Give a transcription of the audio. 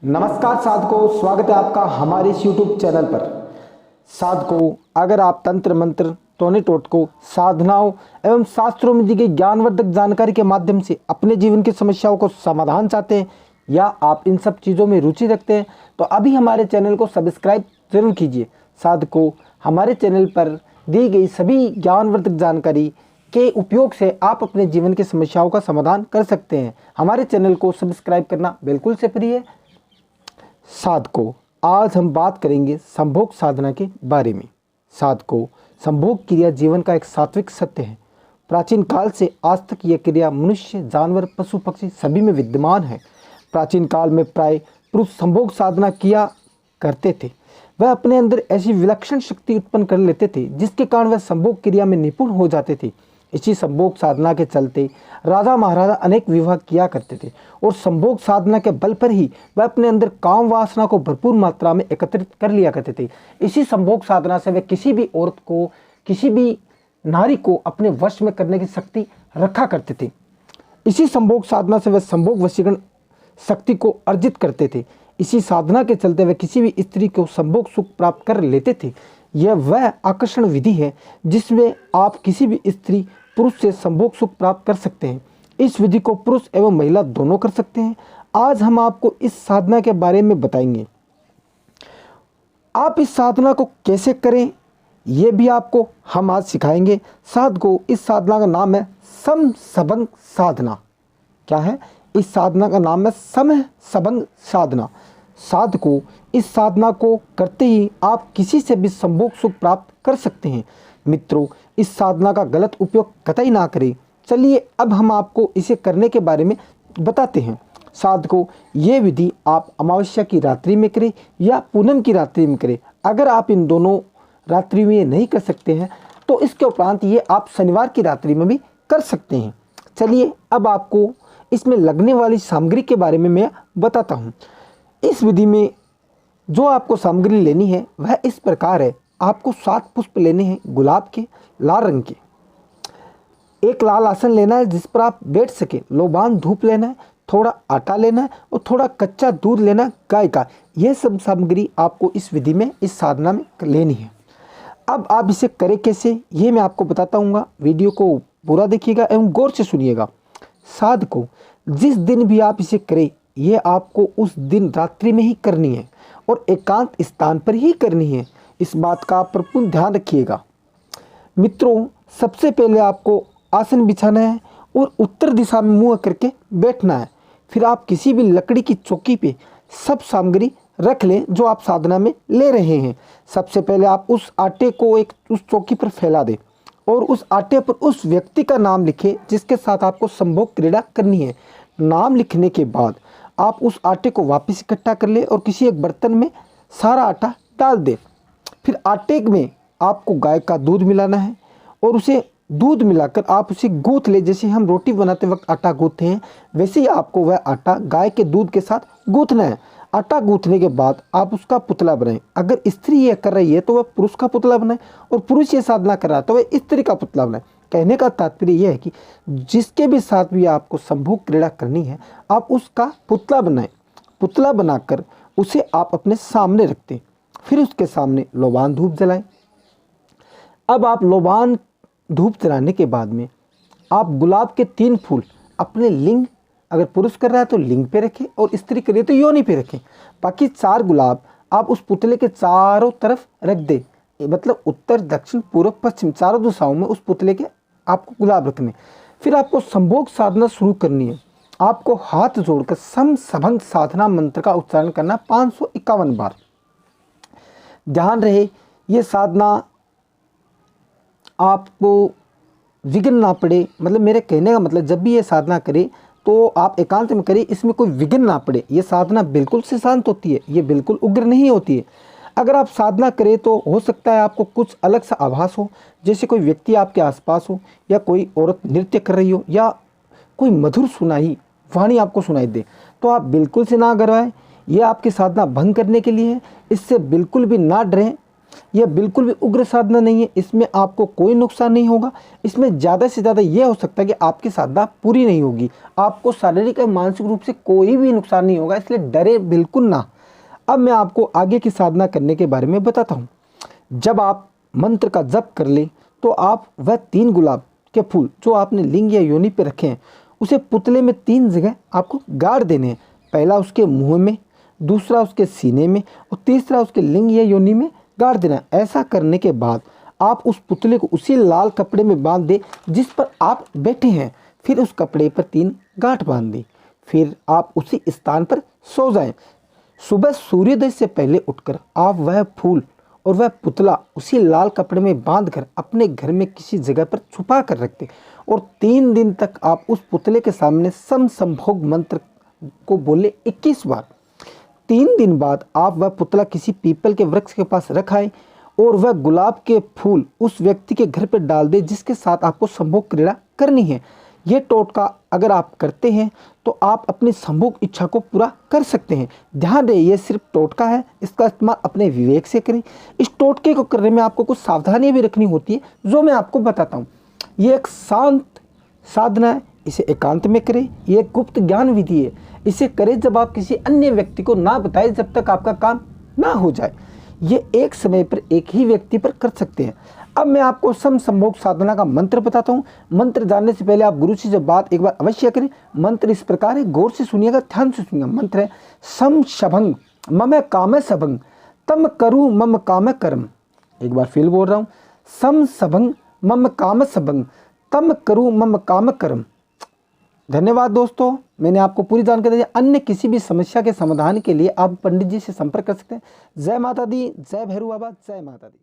नमस्कार साधकों, स्वागत है आपका हमारे इस YouTube चैनल पर। साधकों, अगर आप तंत्र मंत्र, टोने टोटकों, साधनाओं एवं शास्त्रों में दी गई ज्ञानवर्धक जानकारी के माध्यम से अपने जीवन की समस्याओं को समाधान चाहते हैं या आप इन सब चीज़ों में रुचि रखते हैं तो अभी हमारे चैनल को सब्सक्राइब जरूर कीजिए। साधकों, हमारे चैनल पर दी गई सभी ज्ञानवर्धक जानकारी के उपयोग से आप अपने जीवन की समस्याओं का समाधान कर सकते हैं। हमारे चैनल को सब्सक्राइब करना बिल्कुल से फ्री है। साधकों, आज हम बात करेंगे संभोग साधना के बारे में। साधकों, संभोग क्रिया जीवन का एक सात्विक सत्य है। प्राचीन काल से आज तक यह क्रिया मनुष्य, जानवर, पशु पक्षी सभी में विद्यमान है। प्राचीन काल में प्राय पुरुष संभोग साधना किया करते थे। वह अपने अंदर ऐसी विलक्षण शक्ति उत्पन्न कर लेते थे जिसके कारण वह संभोग क्रिया में निपुण हो जाते थे। इसी संभोग साधना के चलते राजा महाराजा अनेक विवाह किया करते थे और संभोग साधना के बल पर ही वह अपने अंदर काम वासना को भरपूर मात्रा में एकत्रित कर लिया करते थे। इसी संभोग साधना से वे किसी भी औरत को, किसी भी नारी को अपने वश में करने की शक्ति रखा करते थे। इसी संभोग साधना से वे संभोग वशीकरण शक्ति को अर्जित करते थे। इसी साधना के चलते वे किसी भी स्त्री को संभोग सुख प्राप्त कर लेते थे। यह वह आकर्षण विधि है जिसमें आप किसी भी स्त्री पुरुष से संभोग सुख प्राप्त कर सकते हैं। इस विधि को पुरुष एवं महिला दोनों कर सकते हैं। आज हम आपको इस साधना के बारे में बताएंगे। आप इस साधना को कैसे करें यह भी आपको हम आज सिखाएंगे। साधकों, इस साधना का नाम है समसंभग साधना। क्या है? इस साधना का नाम है समसंभग साधना। साधकों, इस साधना को करते ही आप किसी से भी संभोग सुख प्राप्त कर सकते हैं। मित्रों, इस साधना का गलत उपयोग कतई ना करें। चलिए अब हम आपको इसे करने के बारे में बताते हैं। साधकों, ये विधि आप अमावस्या की रात्रि में करें या पूनम की रात्रि में करें। अगर आप इन दोनों रात्रि में नहीं कर सकते हैं तो इसके उपरांत ये आप शनिवार की रात्रि में भी कर सकते हैं। चलिए अब आपको इसमें लगने वाली सामग्री के बारे में मैं बताता हूँ। इस विधि में जो आपको सामग्री लेनी है वह इस प्रकार है। आपको 7 पुष्प लेने हैं गुलाब के, लाल रंग के। एक लाल आसन लेना है जिस पर आप बैठ सके। लोबान धूप लेना है, थोड़ा आटा लेना है और थोड़ा कच्चा दूध लेना है गाय का। यह सब सामग्री आपको इस विधि में, इस साधना में लेनी है। अब आप इसे करें कैसे ये मैं आपको बताता हूँ। वीडियो को पूरा देखिएगा एवं गौर से सुनिएगा। साधकों, जिस दिन भी आप इसे करें यह आपको उस दिन रात्रि में ही करनी है और एकांत स्थान पर ही करनी है। इस बात का पूर्ण ध्यान रखिएगा। मित्रों, सबसे पहले आपको आसन बिछाना है और उत्तर दिशा में मुंह करके बैठना है। फिर आप किसी भी लकड़ी की चौकी पे सब सामग्री रख लें जो आप साधना में ले रहे हैं। सबसे पहले आप उस आटे को उस चौकी पर फैला दें और उस आटे पर उस व्यक्ति का नाम लिखें जिसके साथ आपको संभोग क्रीड़ा करनी है। नाम लिखने के बाद आप उस आटे को वापस इकट्ठा कर लें और किसी एक बर्तन में सारा आटा डाल दें। फिर आटे में आपको गाय का दूध मिलाना है और उसे दूध मिलाकर आप उसे गूंथ ले। जैसे हम रोटी बनाते वक्त आटा गूंथते हैं वैसे ही आपको वह आटा गाय के दूध के साथ गूंथना है। आटा गूंथने के बाद आप उसका पुतला बनाएं। अगर स्त्री यह कर रही है तो वह पुरुष का पुतला बनाए और पुरुष ये साधना कर रहा है तो वह स्त्री का पुतला बनाए। कहने का तात्पर्य यह है कि जिसके भी साथ भी आपको संभोग क्रीड़ा करनी है आप उसका पुतला बनाएं। पुतला बनाकर उसे आप अपने सामने रखते हैं। फिर उसके सामने लोबान धूप जलाएं। अब आप लोबान धूप जलाने के बाद में आप गुलाब के 3 फूल अपने लिंग, अगर पुरुष कर रहा है तो लिंग पे रखें और स्त्री कर रही है तो योनि पे रखें। बाकी 4 गुलाब आप उस पुतले के चारों तरफ रख दें। मतलब उत्तर, दक्षिण, पूर्व, पश्चिम चारों दिशाओं में उस पुतले के आपको गुलाब रखने। फिर आपको संभोग साधना शुरू करनी है। आपको हाथ जोड़कर समसंभग साधना मंत्र का उच्चारण करना 551 बार। ध्यान रहे ये साधना आपको विघ्न ना पड़े। मतलब मेरे कहने का मतलब जब भी ये साधना करें तो आप एकांत में करें, इसमें कोई विघ्न ना पड़े। ये साधना बिल्कुल से शांत होती है, ये बिल्कुल उग्र नहीं होती है। अगर आप साधना करें तो हो सकता है आपको कुछ अलग सा आभास हो, जैसे कोई व्यक्ति आपके आसपास हो या कोई औरत नृत्य कर रही हो या कोई मधुर सुनाई वाणी आपको सुनाई दे, तो आप बिल्कुल से ना घबराएं। ये आपकी साधना भंग करने के लिए है। इससे बिल्कुल भी ना डरें। यह बिल्कुल भी उग्र साधना नहीं है, इसमें आपको कोई नुकसान नहीं होगा। इसमें ज़्यादा से ज़्यादा यह हो सकता है कि आपकी साधना पूरी नहीं होगी, आपको शारीरिक और मानसिक रूप से कोई भी नुकसान नहीं होगा, इसलिए डरे बिल्कुल ना। अब मैं आपको आगे की साधना करने के बारे में बताता हूँ। जब आप मंत्र का जप कर ले तो आप वह 3 गुलाब के फूल जो आपने लिंग या योनि पे रखे हैं उसे पुतले में 3 जगह आपको गाड़ देने हैं। पहला उसके मुंह में, दूसरा उसके सीने में और तीसरा उसके लिंग या योनि में गाड़ देना है। ऐसा करने के बाद आप उस पुतले को उसी लाल कपड़े में बांध दे जिस पर आप बैठे हैं। फिर उस कपड़े पर 3 गांठ बांध दें। फिर आप उसी स्थान पर सो जाएं। सुबह सूर्योदय से पहले उठकर आप वह फूल और वह पुतला उसी लाल कपड़े में बांधकर अपने घर में किसी जगह पर छुपा कर रखते और 3 दिन तक आप उस पुतले के सामने सम संभोग मंत्र को बोले 21 बार। 3 दिन बाद आप वह पुतला किसी पीपल के वृक्ष के पास रखाएं और वह गुलाब के फूल उस व्यक्ति के घर पर डाल दे जिसके साथ आपको संभोग क्रीड़ा करनी है। यह टोटका अगर आप करते हैं तो आप अपनी संभोग इच्छा को पूरा कर सकते हैं। ध्यान रहे यह सिर्फ टोटका है, इसका इस्तेमाल अपने विवेक से करें। इस टोटके को करने में आपको कुछ सावधानियां भी रखनी होती है जो मैं आपको बताता हूँ। ये एक शांत साधना है, इसे एकांत में करें। ये एक गुप्त ज्ञान विधि है, इसे करें जब आप किसी अन्य व्यक्ति को ना बताएं जब तक आपका काम ना हो जाए। ये एक समय पर एक ही व्यक्ति पर कर सकते हैं। अब मैं आपको सम संभोग साधना का मंत्र बताता हूँ। मंत्र जानने से पहले आप गुरु से जब बात एक बार अवश्य करें। मंत्र इस प्रकार है, गौर से सुनिएगा, ध्यान से सुनिएगा। मंत्र है सम शभंग मम काम सबंग तम करु मम काम कर्म। एक बार फिर बोल रहा हूँ, सम सबंग मम काम सबंग तम करु मम काम कर्म। धन्यवाद दोस्तों, मैंने आपको पूरी जानकारी दी। अन्य किसी भी समस्या के समाधान के लिए आप पंडित जी से संपर्क कर सकते हैं। जय माता दी, जय भैरव बाबा, जय माता दी।